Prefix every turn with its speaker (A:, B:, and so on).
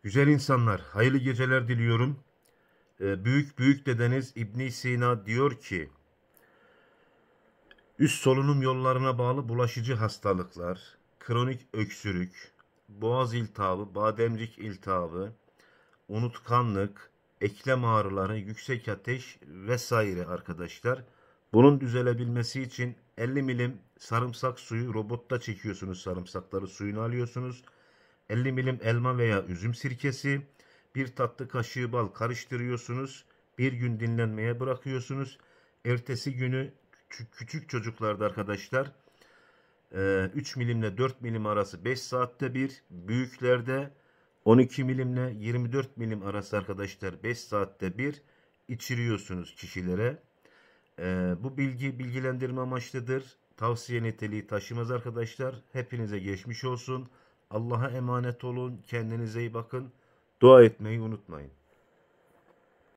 A: Güzel insanlar, hayırlı geceler diliyorum. Büyük dedeniz İbn Sina diyor ki, üst solunum yollarına bağlı bulaşıcı hastalıklar, kronik öksürük, boğaz iltihabı, bademcik iltihabı, unutkanlık, eklem ağrıları, yüksek ateş vesaire arkadaşlar. Bunun düzelebilmesi için 50 milim sarımsak suyu robotta çekiyorsunuz, sarımsakları suyunu alıyorsunuz. 50 milim elma veya üzüm sirkesi, bir tatlı kaşığı bal karıştırıyorsunuz. Bir gün dinlenmeye bırakıyorsunuz. Ertesi günü küçük çocuklarda arkadaşlar 3 milimle 4 milim arası 5 saatte bir, büyüklerde 12 milimle 24 milim arası arkadaşlar 5 saatte bir içiriyorsunuz kişilere. Bu bilgilendirme amaçlıdır. Tavsiye niteliği taşımaz arkadaşlar. Hepinize geçmiş olsun. Allah'a emanet olun. Kendinize iyi bakın. Dua etmeyi unutmayın.